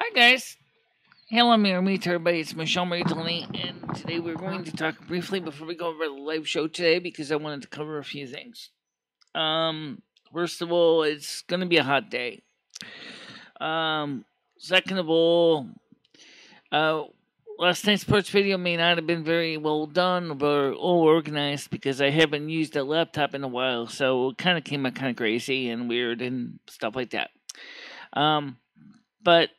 Hi guys. Hello, meet everybody. It's MicheleMarieDalene, and today we're going to talk briefly before we go over the live show today because I wanted to cover a few things. First of all, it's going to be a hot day. Second of all, last night's sports video may not have been very well done or all organized because I haven't used a laptop in a while, so it kind of came out kind of crazy and weird and stuff like that. But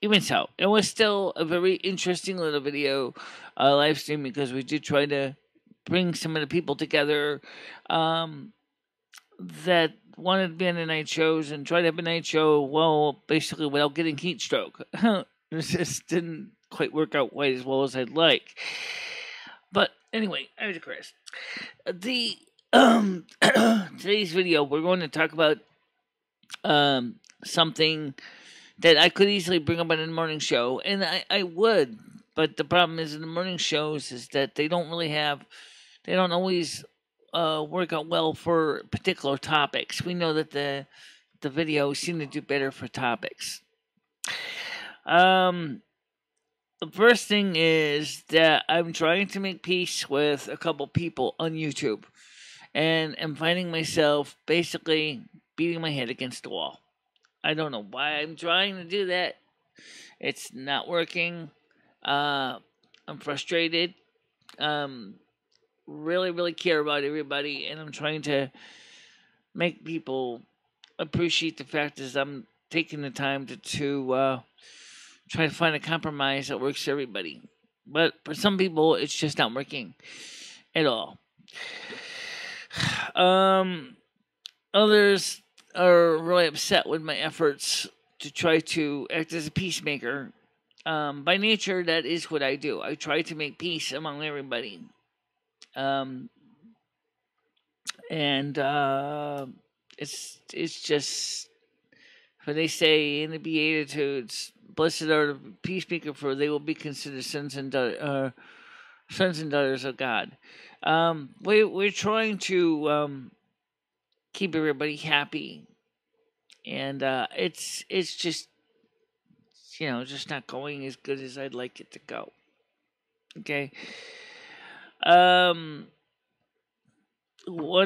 even so, it was still a very interesting little video live stream because we did try to bring some of the people together that wanted to be on the night shows and try to have a night show, well, basically without getting heat stroke. It just didn't quite work out quite as well as I'd like. But anyway, I digress. The today's video, we're going to talk about something that I could easily bring up on the morning show, and I would, but the problem is in the morning shows is that they don't always work out well for particular topics. We know that the videos seem to do better for topics. The first thing is that I'm trying to make peace with a couple people on YouTube, and I'm finding myself basically beating my head against the wall. I don't know why I'm trying to do that. It's not working. I'm frustrated. Really, really care about everybody, and I'm trying to make people appreciate the fact that I'm taking the time to try to find a compromise that works for everybody. But for some people, it's just not working at all. Others are really upset with my efforts to try to act as a peacemaker. By nature, that is what I do. I try to make peace among everybody. It's just what they say in the Beatitudes: "Blessed are the peacemaker, for they will be considered sons and daughters of God." We're trying to keep everybody happy, and it's just just not going as good as I'd like it to go. Okay. One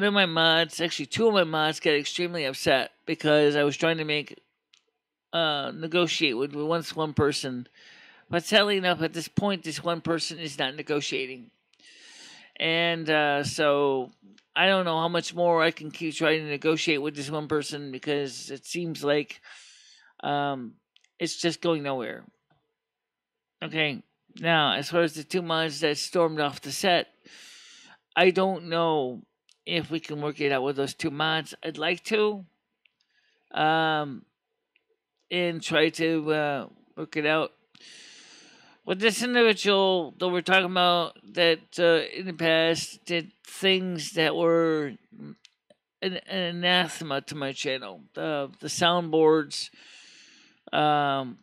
of my mods, actually two of my mods, got extremely upset because I was trying to negotiate with one person, but sadly enough, at this point, this one person is not negotiating, and so I don't know how much more I can keep trying to negotiate with this one person because it seems like it's just going nowhere. Okay, now as far as the two mods that stormed off the set, I don't know if we can work it out with those two mods. I'd like to, and try to work it out. With this individual that we're talking about that in the past did things that were an anathema to my channel. The soundboards, the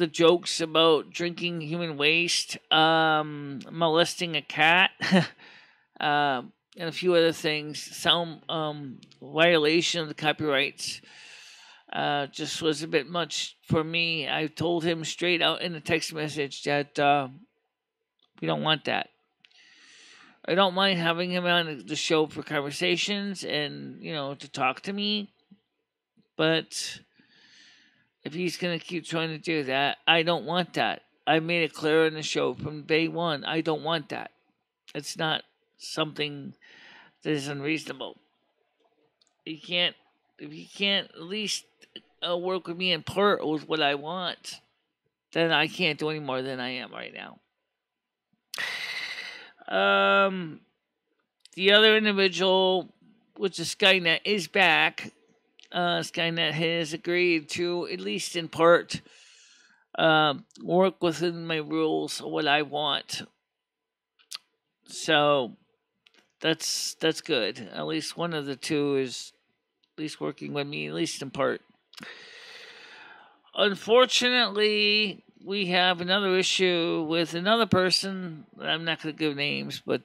jokes about drinking human waste, molesting a cat, and a few other things. Sound violation of the copyrights. Just was a bit much for me. I told him straight out in a text message that we don't want that. I don't mind having him on the show for conversations and, to talk to me. But if he's going to keep trying to do that, I don't want that. I made it clear in the show from day one, I don't want that. It's not something that is unreasonable. If you can't at least work with me in part with what I want, then I can't do any more than I am right now. The other individual, which is Skynet, is back. Skynet has agreed to, at least in part, work within my rules of what I want. So that's good. At least one of the two is at least working with me, at least in part. Unfortunately, we have another issue with another person. I'm not going to give names, but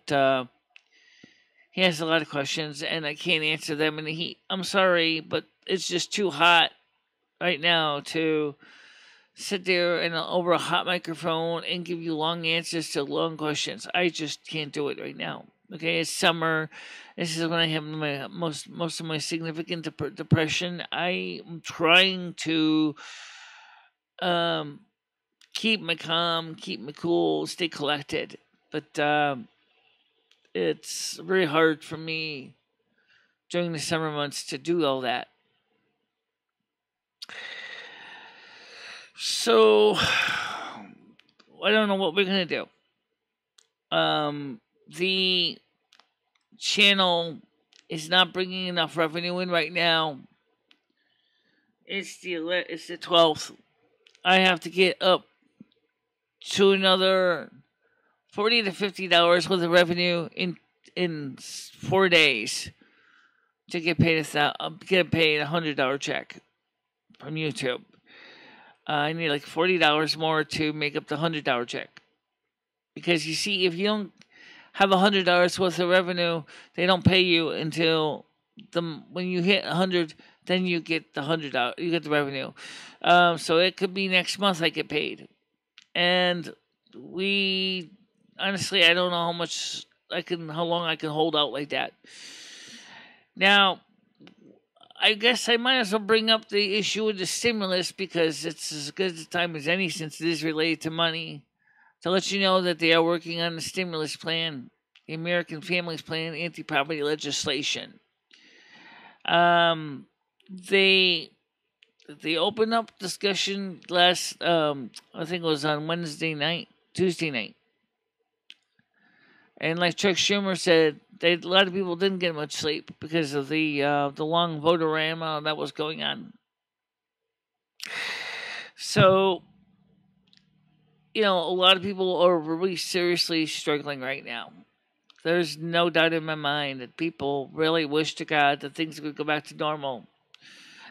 he has a lot of questions, and I can't answer them in the heat. I'm sorry, but it's just too hot right now to sit there and over a hot microphone and give you long answers to long questions. I just can't do it right now. Okay, it's summer. This is when I have my most of my significant depression. I am trying to um, keep my calm, keep my cool, stay collected. But it's very hard for me during the summer months to do all that. So I don't know what we're gonna do. The channel is not bringing enough revenue in right now. It's the 12th. I have to get up to another $40 to $50 worth of revenue in 4 days to get paid $100 check from YouTube. I need like $40 more to make up the $100 check. Because you see, if you don't have $100 worth of revenue, they don't pay you until when you hit 100, then you get the $100. You get the revenue. So it could be next month I get paid, and honestly, I don't know how long I can hold out like that. Now, I guess I might as well bring up the issue of the stimulus because it's as good a time as any since it is related to money. To let you know that they are working on the stimulus plan, the American Families Plan, anti-poverty legislation. They opened up discussion last, I think it was on Tuesday night. And like Chuck Schumer said, a lot of people didn't get much sleep because of the long votorama that was going on. So, a lot of people are really seriously struggling right now. There's no doubt in my mind that people really wish to God that things could go back to normal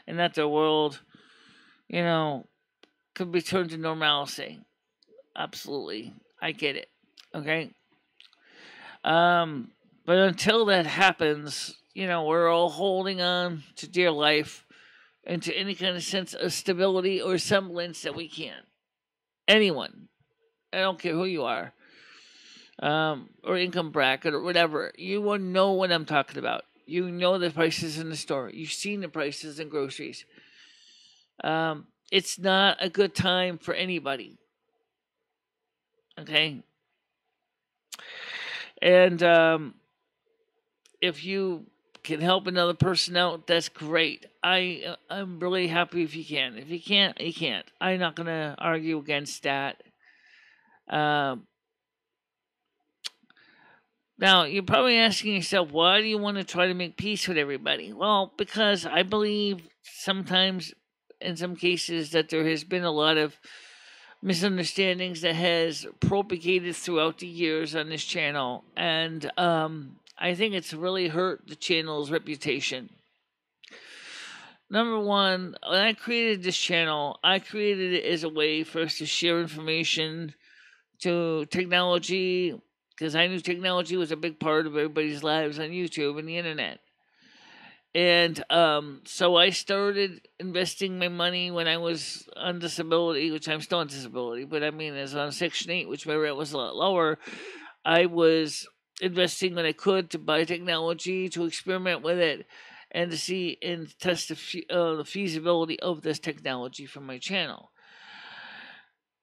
and that the world, could return to normalcy. Absolutely. I get it. Okay? But until that happens, we're all holding on to dear life and to any kind of sense of stability or semblance that we can. Anyone. I don't care who you are, or income bracket or whatever. You will know what I'm talking about. You know the prices in the store. You've seen the prices in groceries. It's not a good time for anybody. Okay? And if you can help another person out, that's great. I'm really happy if you can. If you can't, you can't. I'm not going to argue against that. Now, you're probably asking yourself, why do you want to try to make peace with everybody? Well, because I believe sometimes, in some cases, that there has been a lot of misunderstandings that has propagated throughout the years on this channel. And I think it's really hurt the channel's reputation. Number one, when I created this channel, I created it as a way for us to share information to technology, because I knew technology was a big part of everybody's lives on YouTube and the internet. And so I started investing my money when I was on disability, which I'm still on disability, but I mean, as on Section 8, which my rate was a lot lower, I was investing when I could to buy technology, to experiment with it, and to see and test the feasibility of this technology for my channel.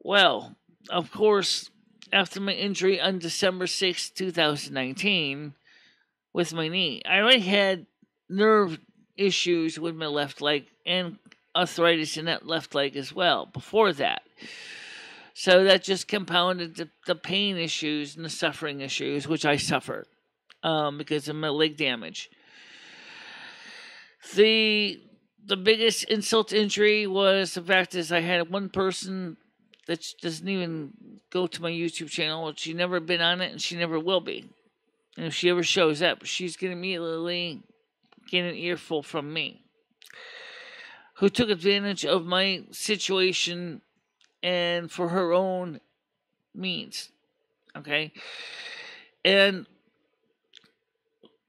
Well, of course, after my injury on December 6, 2019, with my knee, I already had nerve issues with my left leg and arthritis in that left leg as well before that. So that just compounded the pain issues and the suffering issues, which I suffered because of my leg damage. The biggest insult to injury was the fact is I had one person that doesn't even go to my YouTube channel. She's never been on it, and she never will be. And if she ever shows up, she's going to immediately get an earful from me, who took advantage of my situation and for her own means. Okay? And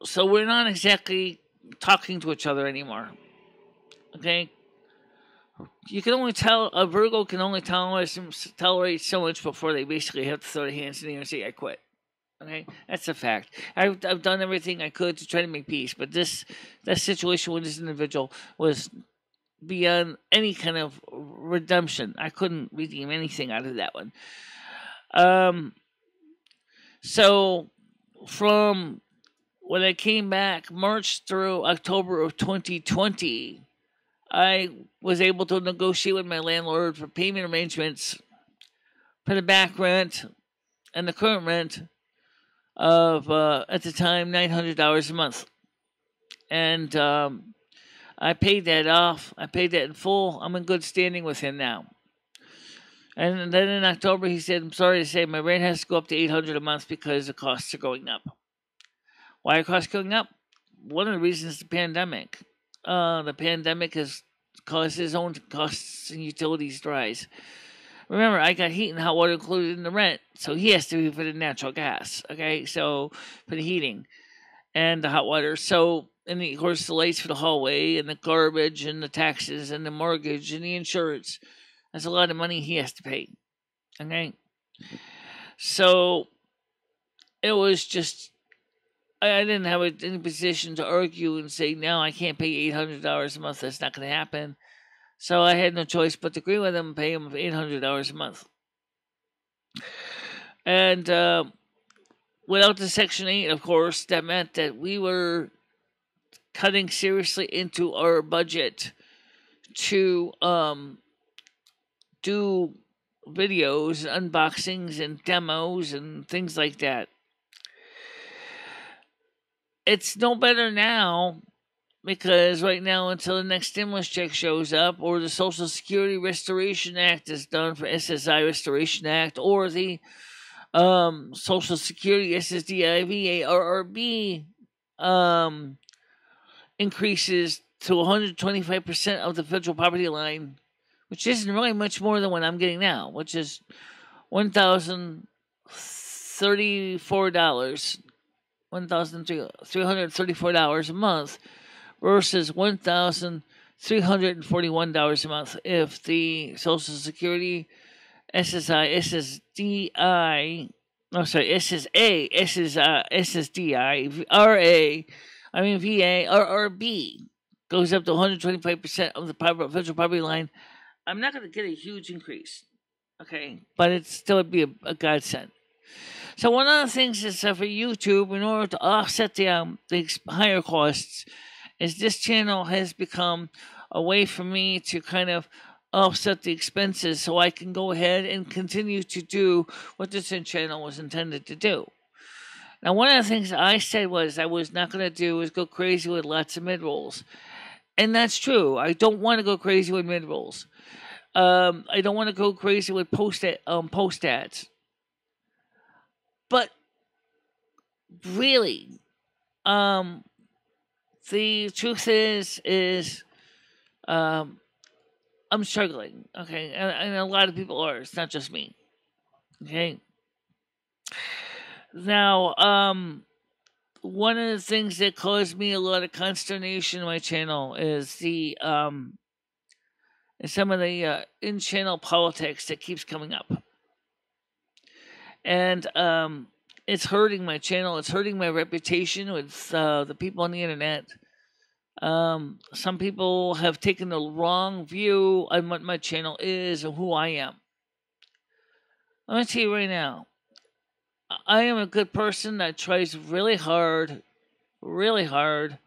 so we're not exactly talking to each other anymore. Okay? You can only tell a Virgo can only tolerate so much before they basically have to throw their hands in the air and say, "I quit." Okay, that's a fact. I've done everything I could to try to make peace, but that situation with this individual was beyond any kind of redemption. I couldn't redeem anything out of that one. So from when I came back March through October of 2020, I was able to negotiate with my landlord for payment arrangements for the back rent and the current rent of at the time $900 a month, and I paid that off. I paid that in full. I'm in good standing with him now. And then in October, he said, "I'm sorry to say, my rent has to go up to $800 a month because the costs are going up." Why are costs going up? One of the reasons is the pandemic. The pandemic has caused his own costs and utilities to rise. Remember, I got heat and hot water included in the rent, so he has to pay for the natural gas. Okay, so for the heating and the hot water. So, and of course, the lights for the hallway and the garbage and the taxes and the mortgage and the insurance. That's a lot of money he has to pay. Okay, so it was just I didn't have any position to argue and say, "No, I can't pay $800 a month. That's not going to happen." So I had no choice but to agree with him and pay him $800 a month. And without the Section 8, of course, that meant that we were cutting seriously into our budget to do videos, and unboxings, and demos, and things like that. It's no better now, because right now, until the next stimulus check shows up, or the Social Security Restoration Act is done for SSI Restoration Act, or the Social Security SSDI VARRB increases to 125% of the federal poverty line, which isn't really much more than what I'm getting now, which is $1,034, $1,334 a month, versus $1,341 a month if the Social Security SSI, SSDI, I'm sorry, SSA, SSDI, RA, VA, RRB goes up to 125% of the federal poverty line. I'm not going to get a huge increase, okay, but it still would be a godsend. So one of the things is for YouTube, in order to offset the higher costs, is this channel has become a way for me to kind of offset the expenses so I can go ahead and continue to do what this channel was intended to do. Now, one of the things I said was I was not going to do is go crazy with lots of mid-rolls. And that's true. I don't want to go crazy with mid-rolls. I don't want to go crazy with post ads. But really, the truth is I'm struggling, okay? And a lot of people are. It's not just me, okay? Now, one of the things that caused me a lot of consternation in my channel is some of the in-channel politics that keeps coming up. And it's hurting my channel. It's hurting my reputation with the people on the internet. Some people have taken the wrong view on what my channel is and who I am. I'm going to tell you right now, I am a good person that tries really hard to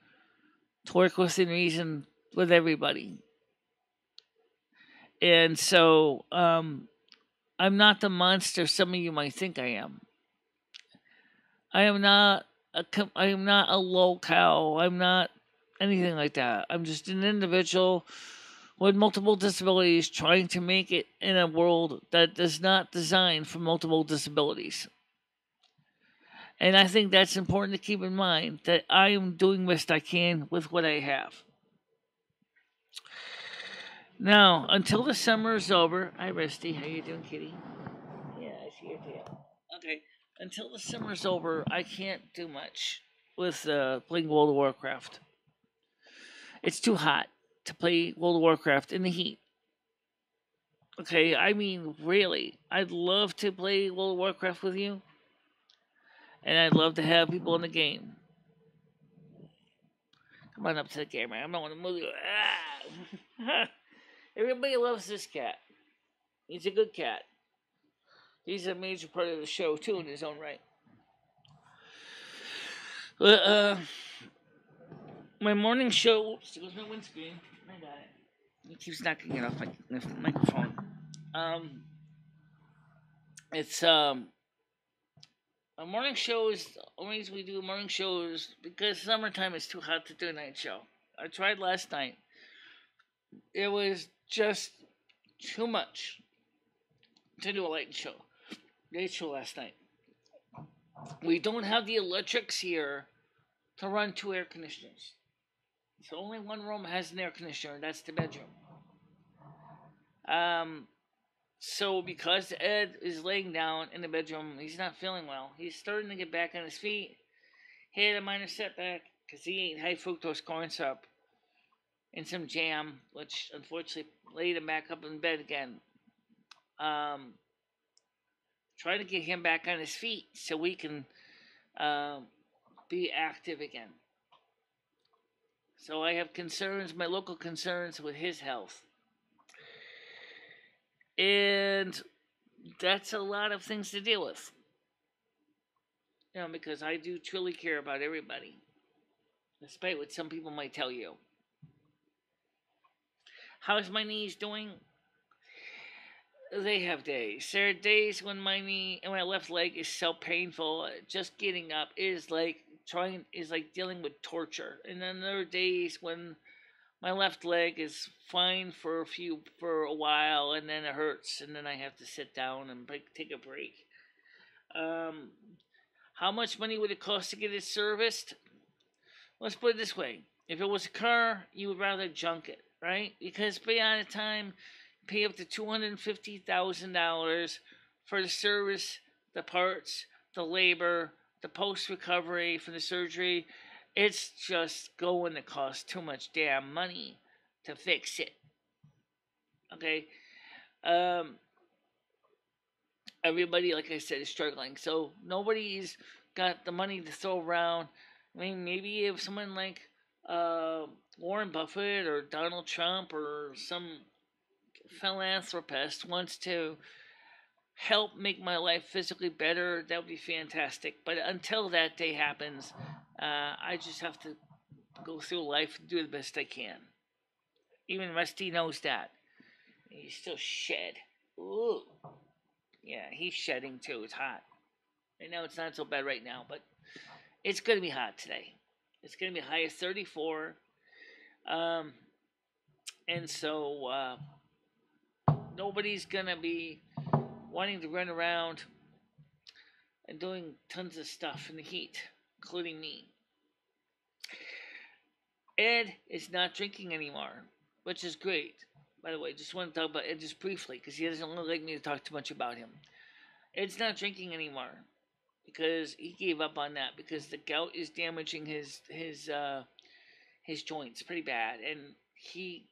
work within reason with everybody. And so, I'm not the monster some of you might think I am. I am not a low cow. I'm not anything like that. I'm just an individual with multiple disabilities trying to make it in a world that is not designed for multiple disabilities. And I think that's important to keep in mind, that I am doing best I can with what I have. Now, until the summer is over, hi Rusty, how you doing, kitty? Yeah, I see your tail. Okay, until the summer is over, I can't do much with playing World of Warcraft. It's too hot to play World of Warcraft in the heat. Okay, I mean, really, I'd love to play World of Warcraft with you, and I'd love to have people in the game. Come on up to the camera. I'm not want to move you. Ah! Everybody loves this cat. He's a good cat. He's a major part of the show too, in his own right. But my morning show. There goes my windscreen. I got it. He keeps knocking it off my microphone. It's a morning show is the only reason we do morning shows because summertime is too hot to do a night show. I tried last night. It was just too much to do a night show last night. We don't have the electrics here to run 2 air conditioners. So only one room has an air conditioner, and that's the bedroom. So because Ed is laying down in the bedroom, he's not feeling well. He's starting to get back on his feet. He had a minor setback because he ate high fructose corn syrup and some jam, which unfortunately laid him back up in bed again. Trying to get him back on his feet so we can be active again. So I have concerns, my local concerns with his health. And that's a lot of things to deal with. You know, because I do truly care about everybody, despite what some people might tell you. How's my knees doing? They have days. There are days when my knee and my left leg is so painful. Just getting up is like dealing with torture. And then there are days when my left leg is fine for a while, and then it hurts, and then I have to sit down and take a break. How much money would it cost to get it serviced? Let's put it this way: if it was a car, you would rather junk it, right? Because beyond the time, pay up to $250,000 for the service, the parts, the labor, the post-recovery for the surgery. It's just going to cost too much damn money to fix it. Okay? Everybody, like I said, is struggling. So nobody's got the money to throw around. I mean, maybe if someone like Warren Buffett or Donald Trump or some philanthropist wants to help make my life physically better, that would be fantastic. But until that day happens, I just have to go through life and do the best I can. Even Rusty knows that. He's still shed. Ooh. Yeah, he's shedding too. It's hot. I know it's not so bad right now, but it's going to be hot today. It's going to be high as 34. And so nobody's going to be wanting to run around and doing tons of stuff in the heat, including me. Ed is not drinking anymore, which is great. By the way, just want to talk about Ed just briefly because he doesn't like me to talk too much about him. Ed's not drinking anymore because he gave up on that because the gout is damaging his joints pretty bad, and he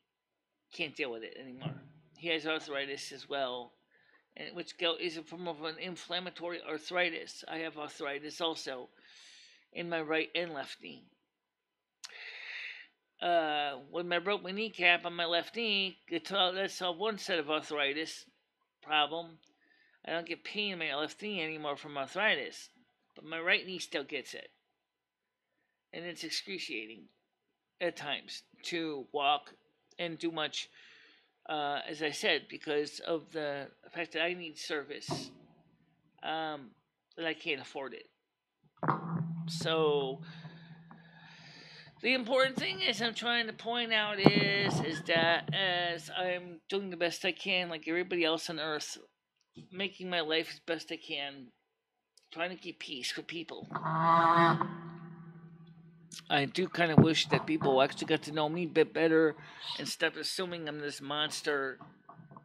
can't deal with it anymore. He has arthritis as well, and which gout is a form of an inflammatory arthritis. I have arthritis also in my right and left knee. When I broke my kneecap on my left knee, that's one set of arthritis problem. I don't get pain in my left knee anymore from arthritis, but my right knee still gets it. And it's excruciating at times to walk and do much, as I said, because of the fact that I need service, that I can't afford it. So the important thing is I'm trying to point out is that as I'm doing the best I can, like everybody else on Earth, making my life as best I can, trying to keep peace with people. I do kind of wish that people actually got to know me a bit better and stop assuming I'm this monster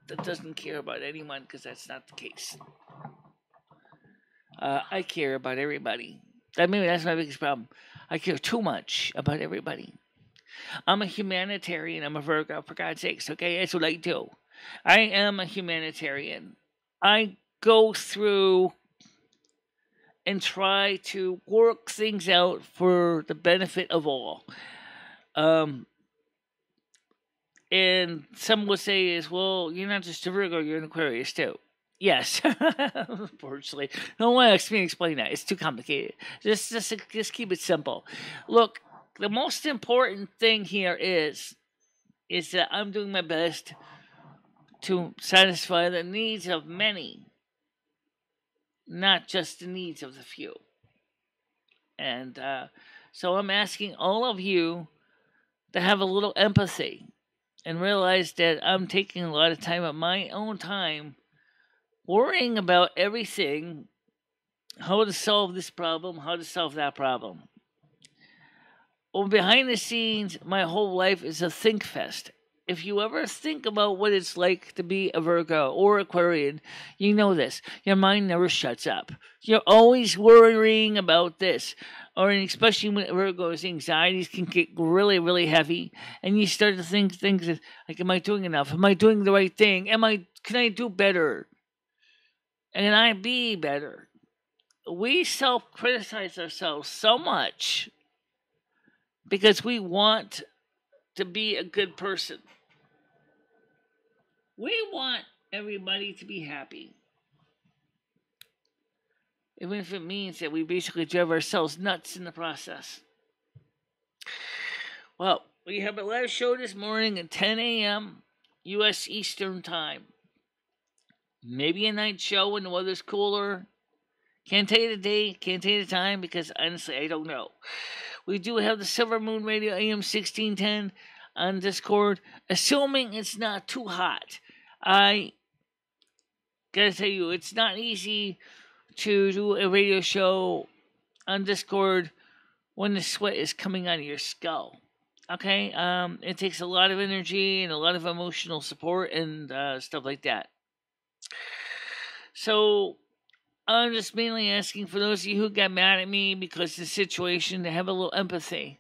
that doesn't care about anyone, because that's not the case. I care about everybody. Maybe that's my biggest problem. I care too much about everybody. I'm a humanitarian. I'm a Virgo, for God's sakes, okay? That's what I do. I am a humanitarian. I go through and try to work things out for the benefit of all. And some would say is, well, you're not just a Virgo, you're an Aquarius too. Yes, unfortunately. No one else can explain that. It's too complicated. Just keep it simple. Look, the most important thing here is that I'm doing my best to satisfy the needs of many, not just the needs of the few. And so I'm asking all of you to have a little empathy and realize that I'm taking a lot of time of my own time worrying about everything, how to solve this problem, how to solve that problem. Well, behind the scenes, my whole life is a think fest. If you ever think about what it's like to be a Virgo or Aquarian, you know this. Your mind never shuts up. You're always worrying about this. Or especially when Virgo's anxieties can get really, really heavy. And you start to think things like, am I doing enough? Am I doing the right thing? Can I do better? And can I be better? We self-criticize ourselves so much because we want to be a good person. We want everybody to be happy. Even if it means that we basically drive ourselves nuts in the process. Well, we have a live show this morning at 10 a.m. U.S. Eastern Time. Maybe a night show when the weather's cooler. Can't tell you the day, can't tell you the time, because honestly, I don't know. We do have the Silvermoon Radio AM 1610 on Discord, assuming it's not too hot. I gotta tell you, it's not easy to do a radio show on Discord when the sweat is coming out of your skull. Okay? It takes a lot of energy and a lot of emotional support and stuff like that. So, I'm just mainly asking for those of you who got mad at me because of the situation to have a little empathy.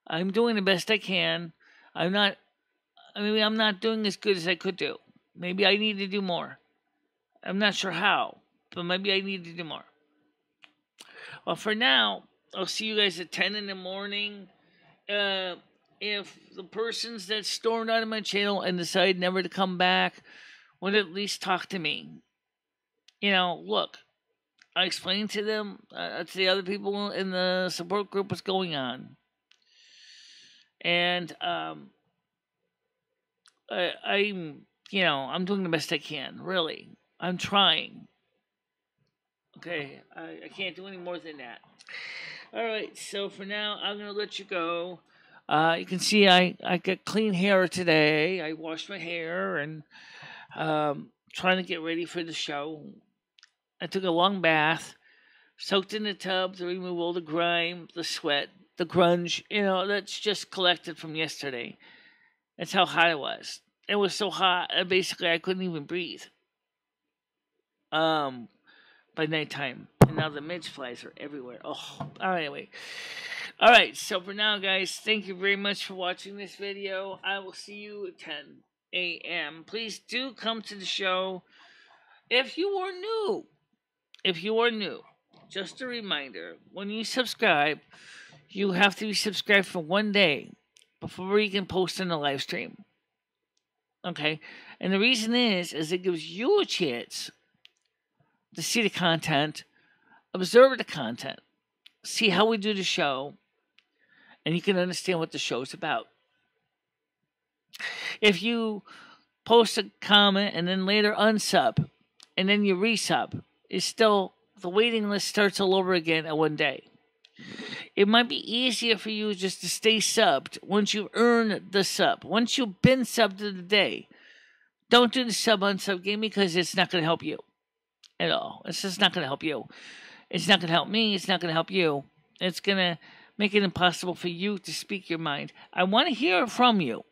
I'm doing the best I can. I'm not doing as good as I could do. Maybe I need to do more. I'm not sure how, but maybe I need to do more. Well, for now, I'll see you guys at 10 in the morning. If the persons that stormed out of my channel and decide never to come back would at least talk to me. Look, I explained to them, to the other people in the support group what's going on. And I'm doing the best I can, really. I'm trying. Okay, I can't do any more than that. Alright, so for now, I'm going to let you go. You can see I got clean hair today. I washed my hair and trying to get ready for the show. I took a long bath, soaked in the tub to remove all the grime, the sweat, the grunge, that's just collected from yesterday. That's how hot it was. It was so hot, basically I couldn't even breathe. By nighttime. And now the midge flies are everywhere. Oh, anyway. Alright, so for now, guys, thank you very much for watching this video. I will see you at 10 a.m. Please do come to the show if you are new. Just a reminder, when you subscribe, you have to be subscribed for 1 day before you can post in a live stream. Okay? And the reason is it gives you a chance to see the content, observe the content, see how we do the show, and you can understand what the show is about. If you post a comment and then later unsub, and then you resub, the waiting list starts all over again at 1 day. It might be easier for you just to stay subbed once you earn the sub. Once you've been subbed to the day, don't do the sub-unsub game because it's not going to help you at all. It's just not going to help you. It's not going to help me. It's not going to help you. It's going to make it impossible for you to speak your mind. I want to hear from you.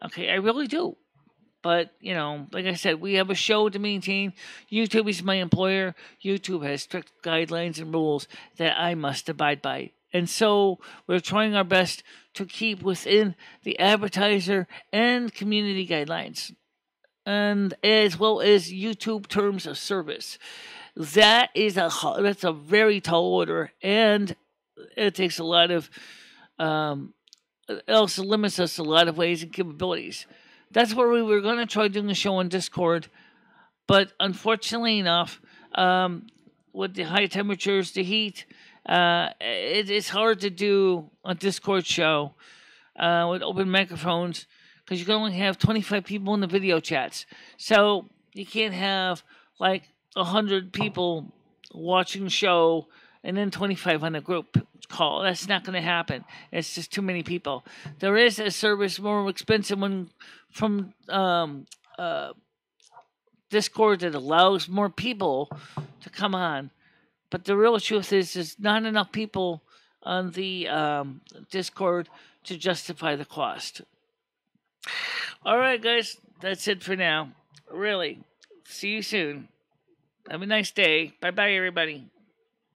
Okay, I really do. But, like I said, we have a show to maintain. YouTube is my employer. YouTube has strict guidelines and rules that I must abide by. And so we're trying our best to keep within the advertiser and community guidelines, and as well as YouTube terms of service. That's a very tall order, and it takes a lot of it also limits us a lot of ways and capabilities. That's where we were going to try doing a show on Discord, but unfortunately enough, with the high temperatures, the heat, it's hard to do a Discord show with open microphones because you can only have 25 people in the video chats. So you can't have like 100 people watching the show and then 25 on a group call. That's not going to happen. It's just too many people. There is a service, more expensive one from Discord, that allows more people to come on. But the real truth is there's not enough people on the Discord to justify the cost. All right, guys, that's it for now. Really. See you soon. Have a nice day. Bye-bye, everybody.